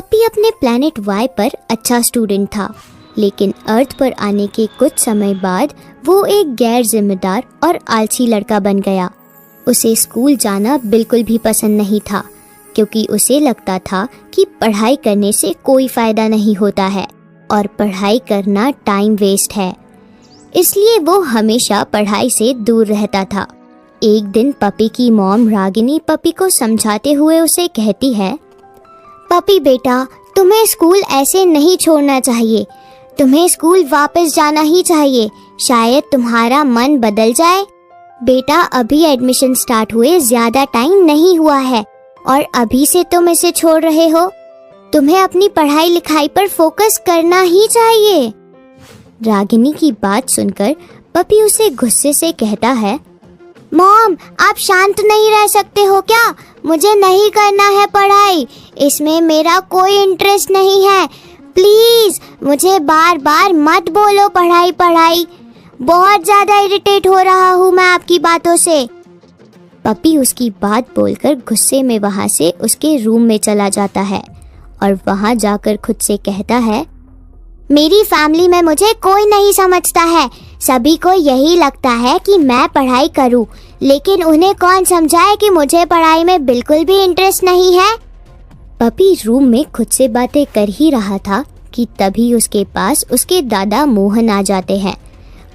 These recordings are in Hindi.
पप्पी अपने प्लैनेट वाई पर अच्छा स्टूडेंट था, लेकिन अर्थ पर आने के कुछ समय बाद वो एक गैर जिम्मेदार और आलसी लड़का बन गया। उसे स्कूल जाना बिल्कुल भी पसंद नहीं था, क्योंकि उसे लगता था कि पढ़ाई करने से कोई फायदा नहीं होता है और पढ़ाई करना टाइम वेस्ट है। इसलिए वो हमेशा पढ़ाई से दूर रहता था। एक दिन पपी की मॉम रागिनी पपी को समझाते हुए उसे कहती है, पपी बेटा, तुम्हें स्कूल ऐसे नहीं छोड़ना चाहिए। तुम्हें स्कूल वापस जाना ही चाहिए, शायद तुम्हारा मन बदल जाए। बेटा, अभी एडमिशन स्टार्ट हुए ज्यादा टाइम नहीं हुआ है और अभी से तुम इसे छोड़ रहे हो। तुम्हें अपनी पढ़ाई लिखाई पर फोकस करना ही चाहिए। रागिनी की बात सुनकर पपी उसे गुस्से से कहता है, मॉम, आप शांत नहीं रह सकते हो क्या? मुझे नहीं करना है पढ़ाई, इसमें मेरा कोई इंटरेस्ट नहीं है। प्लीज मुझे बार बार मत बोलो पढ़ाई पढ़ाई। बहुत ज्यादा इरिटेट हो रहा हूँ मैं आपकी बातों से। पपी उसकी बात बोलकर गुस्से में वहाँ से उसके रूम में चला जाता है और वहाँ जाकर खुद से कहता है, मेरी फैमिली में मुझे कोई नहीं समझता है। सभी को यही लगता है कि मैं पढ़ाई करूं, लेकिन उन्हें कौन समझाए कि मुझे पढ़ाई में बिल्कुल भी इंटरेस्ट नहीं है। पपी रूम में खुद से बातें कर ही रहा था कि तभी उसके पास उसके दादा मोहन आ जाते हैं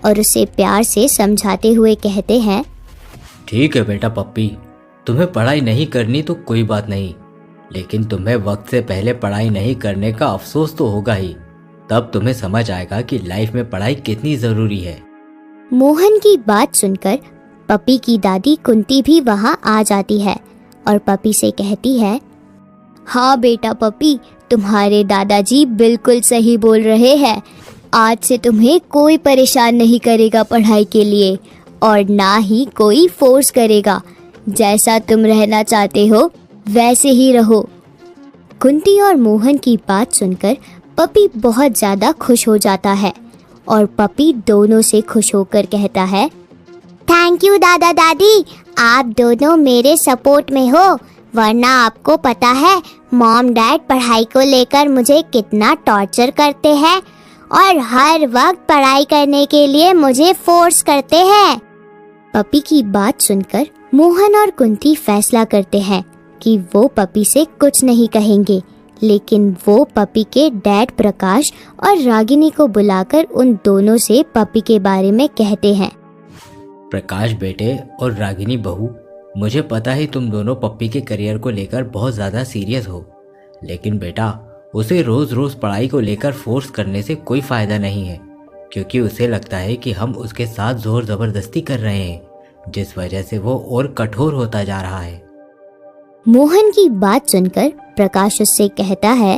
और उसे प्यार से समझाते हुए कहते हैं, ठीक है बेटा पप्पी, तुम्हें पढ़ाई नहीं करनी तो कोई बात नहीं, लेकिन तुम्हें वक्त से पहले पढ़ाई नहीं करने का अफसोस तो होगा ही। तब तुम्हें समझ आएगा कि लाइफ में पढ़ाई कितनी जरूरी है। मोहन की बात सुनकर पपी की दादी कुंती भी वहाँ आ जाती है और पपी से कहती है, हाँ बेटा पपी, तुम्हारे दादाजी बिल्कुल सही बोल रहे हैं। आज से तुम्हें कोई परेशान नहीं करेगा पढ़ाई के लिए और ना ही कोई फोर्स करेगा। जैसा तुम रहना चाहते हो वैसे ही रहो। कुंती और मोहन की बात सुनकर पपी बहुत ज्यादा खुश हो जाता है और पपी दोनों से खुश होकर कहता है, थैंक यू दादा दादी, आप दोनों मेरे सपोर्ट में हो, वरना आपको पता है मॉम डैड पढ़ाई को लेकर मुझे कितना टॉर्चर करते हैं और हर वक्त पढ़ाई करने के लिए मुझे फोर्स करते हैं। पपी की बात सुनकर मोहन और कुंती फैसला करते हैं कि वो पपी से कुछ नहीं कहेंगे, लेकिन वो पपी के डैड प्रकाश और रागिनी को बुलाकर उन दोनों से पपी के बारे में कहते हैं, प्रकाश बेटे और रागिनी बहू, मुझे पता है तुम दोनों पप्पी के करियर को लेकर बहुत ज़्यादा सीरियस हो, लेकिन बेटा उसे रोज़ रोज़ पढ़ाई को लेकर फोर्स करने से कोई फ़ायदा नहीं है, क्योंकि उसे लगता है कि हम उसके साथ ज़ोर ज़बरदस्ती कर रहे हैं, जिस वजह से वो और कठोर होता जा रहा है। मोहन की बात सुनकर प्रकाश उससे कहता है,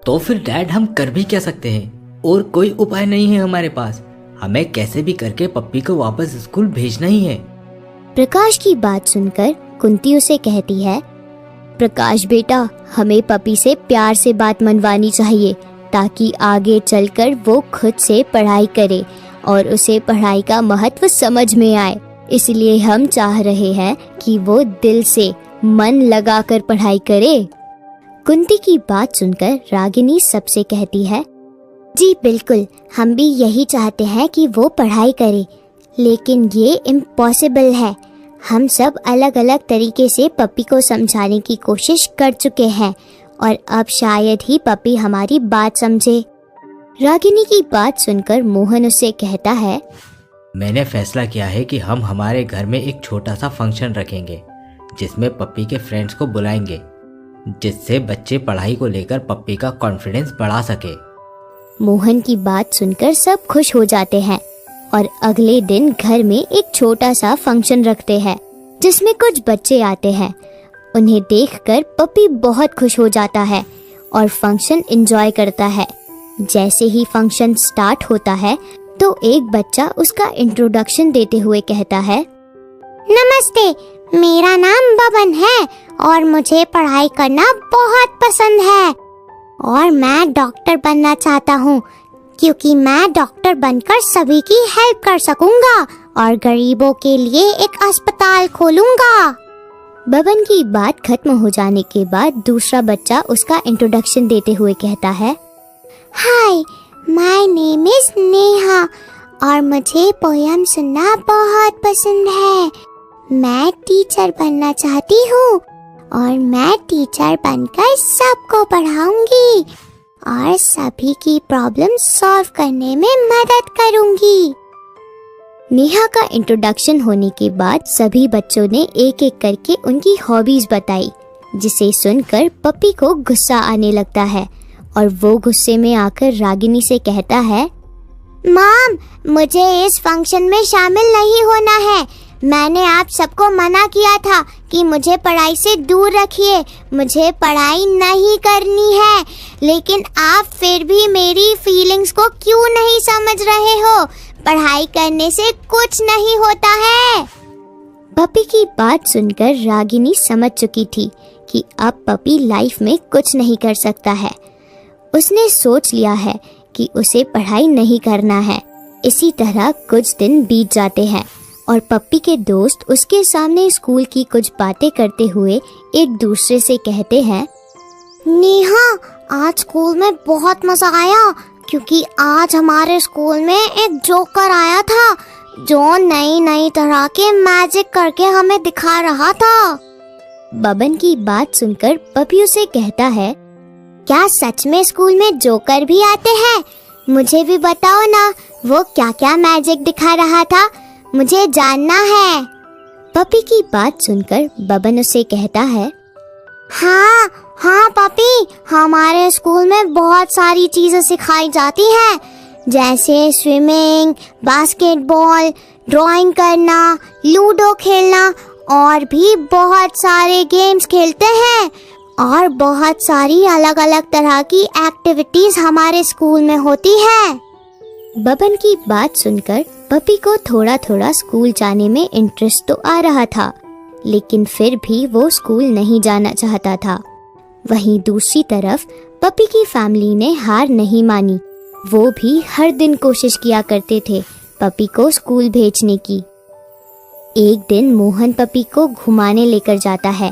तो फिर डैड हम कर भी क्या सकते हैं, और कोई उपाय नहीं है हमारे पास। हमें कैसे भी करके पप्पी को वापस स्कूल भेजना ही है। प्रकाश की बात सुनकर कुंती उसे कहती है, प्रकाश बेटा, हमें पपी से प्यार से बात मनवानी चाहिए ताकि आगे चलकर वो खुद से पढ़ाई करे और उसे पढ़ाई का महत्व समझ में आए। इसलिए हम चाह रहे हैं कि वो दिल से मन लगाकर पढ़ाई करे। कुंती की बात सुनकर रागिनी सबसे कहती है, जी बिल्कुल, हम भी यही चाहते हैं कि वो पढ़ाई करे, लेकिन ये इम्पॉसिबल है। हम सब अलग अलग तरीके से पपी को समझाने की कोशिश कर चुके हैं और अब शायद ही पपी हमारी बात समझे। रागिनी की बात सुनकर मोहन उससे कहता है, मैंने फैसला किया है कि हम हमारे घर में एक छोटा सा फंक्शन रखेंगे जिसमें पप्पी के फ्रेंड्स को बुलाएंगे, जिससे बच्चे पढ़ाई को लेकर पप्पी का कॉन्फिडेंस बढ़ा सके। मोहन की बात सुनकर सब खुश हो जाते हैं और अगले दिन घर में एक छोटा सा फंक्शन रखते हैं जिसमें कुछ बच्चे आते हैं। उन्हें देखकर पपी बहुत खुश हो जाता है और फंक्शन एंजॉय करता है। जैसे ही फंक्शन स्टार्ट होता है तो एक बच्चा उसका इंट्रोडक्शन देते हुए कहता है, नमस्ते, मेरा नाम बबन है और मुझे पढ़ाई करना बहुत पसंद है और मैं डॉक्टर बनना चाहता हूँ, क्योंकि मैं डॉक्टर बनकर सभी की हेल्प कर सकूंगा और गरीबों के लिए एक अस्पताल खोलूंगा। बबन की बात खत्म हो जाने के बाद दूसरा बच्चा उसका इंट्रोडक्शन देते हुए कहता है, हाय, माय नेम इज नेहा और मुझे पोयम सुनना बहुत पसंद है। मैं टीचर बनना चाहती हूँ और मैं टीचर बनकर सबको पढ़ाऊंगी और सभी की प्रॉब्लम सॉल्व करने में मदद करूंगी। नेहा का इंट्रोडक्शन होने के बाद सभी बच्चों ने एक एक करके उनकी हॉबीज बताई, जिसे सुनकर पप्पी को गुस्सा आने लगता है और वो गुस्से में आकर रागिनी से कहता है, मॉम, मुझे इस फंक्शन में शामिल नहीं होना है। मैंने आप सबको मना किया था कि मुझे पढ़ाई से दूर रखिए, मुझे पढ़ाई नहीं करनी है, लेकिन आप फिर भी मेरी फीलिंग्स को क्यों नहीं समझ रहे हो? पढ़ाई करने से कुछ नहीं होता है। पप्पी की बात सुनकर रागिनी समझ चुकी थी कि अब पप्पी लाइफ में कुछ नहीं कर सकता है। उसने सोच लिया है कि उसे पढ़ाई नहीं करना है। इसी तरह कुछ दिन बीत जाते हैं और पप्पी के दोस्त उसके सामने स्कूल की कुछ बातें करते हुए एक दूसरे से कहते हैं, नेहा, आज स्कूल में बहुत मजा आया क्योंकि आज हमारे स्कूल में एक जोकर आया था जो नई नई तरह के मैजिक करके हमें दिखा रहा था। बबन की बात सुनकर पप्पी उसे कहता है, क्या सच में स्कूल में जोकर भी आते हैं? मुझे भी बताओ ना, वो क्या क्या मैजिक दिखा रहा था, मुझे जानना है। पप्पी की बात सुनकर बबन उसे कहता है, हाँ पप्पी, हमारे स्कूल में बहुत सारी चीजें सिखाई जाती हैं, जैसे स्विमिंग, बास्केटबॉल, ड्राइंग करना, लूडो खेलना और भी बहुत सारे गेम्स खेलते हैं और बहुत सारी अलग अलग तरह की एक्टिविटीज हमारे स्कूल में होती है। बबन की बात सुनकर पप्पी को थोड़ा थोड़ा स्कूल जाने में इंटरेस्ट तो आ रहा था, लेकिन फिर भी वो स्कूल नहीं जाना चाहता था। वहीं दूसरी तरफ पप्पी की फैमिली ने हार नहीं मानी। वो भी हर दिन कोशिश किया करते थे पप्पी को स्कूल भेजने की। एक दिन मोहन पप्पी को घुमाने लेकर जाता है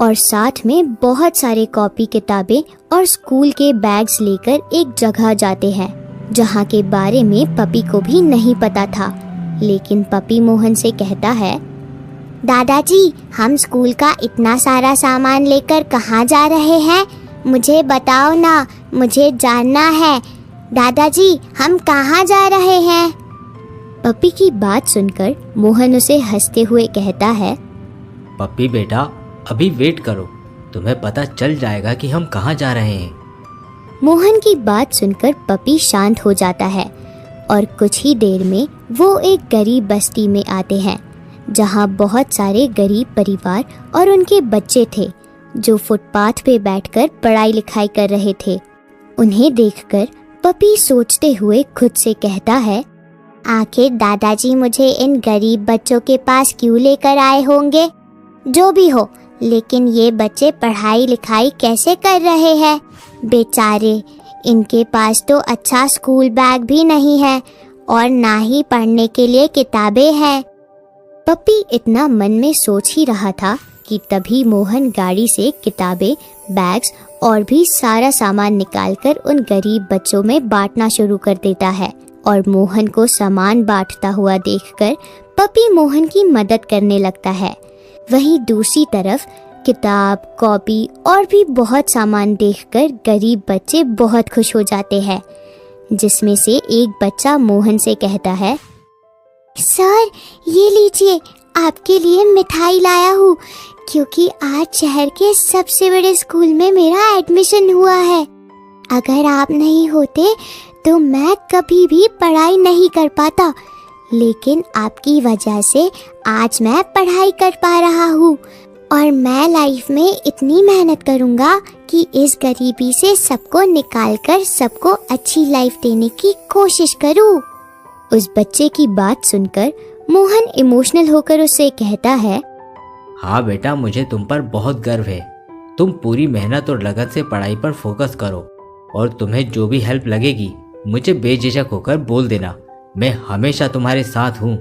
और साथ में बहुत सारे कॉपी किताबें और स्कूल के बैग्स लेकर एक जगह जाते हैं जहाँ के बारे में पप्पी को भी नहीं पता था। लेकिन पप्पी मोहन से कहता है, दादाजी, हम स्कूल का इतना सारा सामान लेकर कहाँ जा रहे हैं? मुझे बताओ ना, मुझे जानना है। दादाजी, हम कहाँ जा रहे हैं? पप्पी की बात सुनकर मोहन उसे हंसते हुए कहता है, पप्पी बेटा, अभी वेट करो, तुम्हें पता चल जाएगा कि हम कहाँ जा रहे हैं। मोहन की बात सुनकर पप्पी शांत हो जाता है और कुछ ही देर में वो एक गरीब बस्ती में आते हैं जहाँ बहुत सारे गरीब परिवार और उनके बच्चे थे जो फुटपाथ पे बैठकर पढ़ाई लिखाई कर रहे थे। उन्हें देखकर पप्पी सोचते हुए खुद से कहता है, आखिर दादाजी मुझे इन गरीब बच्चों के पास क्यों लेकर आए होंगे? जो भी हो, लेकिन ये बच्चे पढ़ाई लिखाई कैसे कर रहे हैं? बेचारे, इनके पास तो अच्छा स्कूल बैग भी नहीं है और ना ही पढ़ने के लिए किताबें हैं। पप्पी इतना मन में सोच ही रहा था कि तभी मोहन गाड़ी से किताबें, बैग्स और भी सारा सामान निकालकर उन गरीब बच्चों में बांटना शुरू कर देता है। और मोहन को सामान बांटता हुआ देखकर पप्पी मोहन की मदद करने लगता है। वहीं दूसरी तरफ किताब, कॉपी और भी बहुत सामान देखकर गरीब बच्चे बहुत खुश हो जाते हैं, जिसमें से एक बच्चा मोहन से कहता है, सर, ये लीजिए, आपके लिए मिठाई लाया हूँ क्योंकि आज शहर के सबसे बड़े स्कूल में मेरा एडमिशन हुआ है। अगर आप नहीं होते तो मैं कभी भी पढ़ाई नहीं कर पाता, लेकिन आपकी वजह से आज मैं पढ़ाई कर पा रहा हूँ और मैं लाइफ में इतनी मेहनत करूँगा कि इस गरीबी से सबको निकालकर सबको अच्छी लाइफ देने की कोशिश करूँ। उस बच्चे की बात सुनकर मोहन इमोशनल होकर उससे कहता है, हाँ बेटा, मुझे तुम पर बहुत गर्व है। तुम पूरी मेहनत और लगन से पढ़ाई पर फोकस करो और तुम्हें जो भी हेल्प लगेगी मुझे बेझिझक होकर बोल देना, मैं हमेशा तुम्हारे साथ हूँ।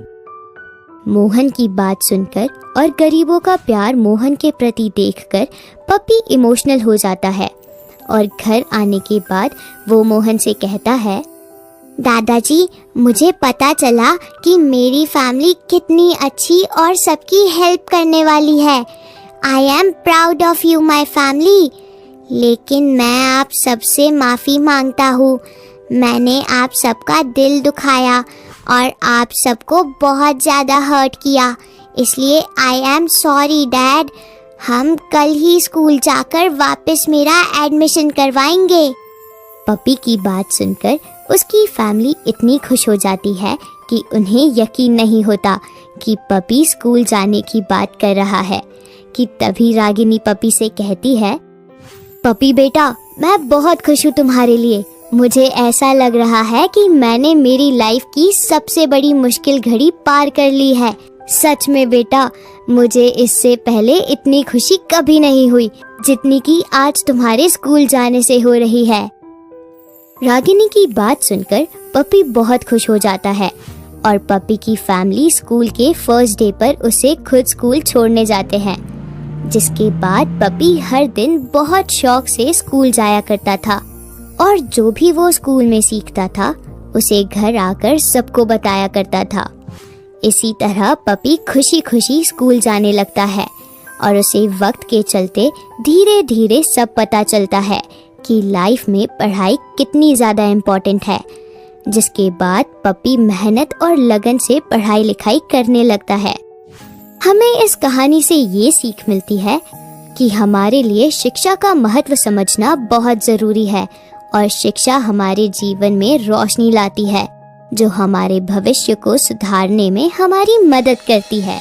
मोहन की बात सुनकर और गरीबों का प्यार मोहन के प्रति देखकर पप्पी इमोशनल हो जाता है और घर आने के बाद वो मोहन से कहता है, दादाजी, मुझे पता चला कि मेरी फैमिली कितनी अच्छी और सबकी हेल्प करने वाली है। I am proud of you my family. लेकिन मैं आप सबसे माफ़ी मांगता हूँ। मैंने आप सबका दिल दुखाया और आप सबको बहुत ज़्यादा हर्ट किया, इसलिए आई एम सॉरी डैड। हम कल ही स्कूल जाकर वापस मेरा एडमिशन करवाएंगे। पप्पी की बात सुनकर उसकी फैमिली इतनी खुश हो जाती है कि उन्हें यकीन नहीं होता कि पप्पी स्कूल जाने की बात कर रहा है कि तभी रागिनी पप्पी से कहती है, पप्पी बेटा, मैं बहुत खुश हूँ तुम्हारे लिए। मुझे ऐसा लग रहा है कि मैंने मेरी लाइफ की सबसे बड़ी मुश्किल घड़ी पार कर ली है। सच में बेटा, मुझे इससे पहले इतनी खुशी कभी नहीं हुई जितनी कि आज तुम्हारे स्कूल जाने से हो रही है। रागिनी की बात सुनकर पप्पी बहुत खुश हो जाता है और पप्पी की फैमिली स्कूल के फर्स्ट डे पर उसे खुद स्कूल छोड़ने जाते हैं, जिसके बाद पप्पी हर दिन बहुत शौक से स्कूल जाया करता था और जो भी वो स्कूल में सीखता था उसे घर आकर सबको बताया करता था। इसी तरह पप्पी खुशी खुशी स्कूल जाने लगता है और उसे वक्त के चलते धीरे धीरे सब पता चलता है कि लाइफ में पढ़ाई कितनी ज़्यादा इम्पोर्टेंट है, जिसके बाद पप्पी मेहनत और लगन से पढ़ाई लिखाई करने लगता है। हमें इस कहानी से ये सीख मिलती है कि हमारे लिए शिक्षा का महत्व समझना बहुत ज़रूरी है और शिक्षा हमारे जीवन में रोशनी लाती है, जो हमारे भविष्य को सुधारने में हमारी मदद करती है।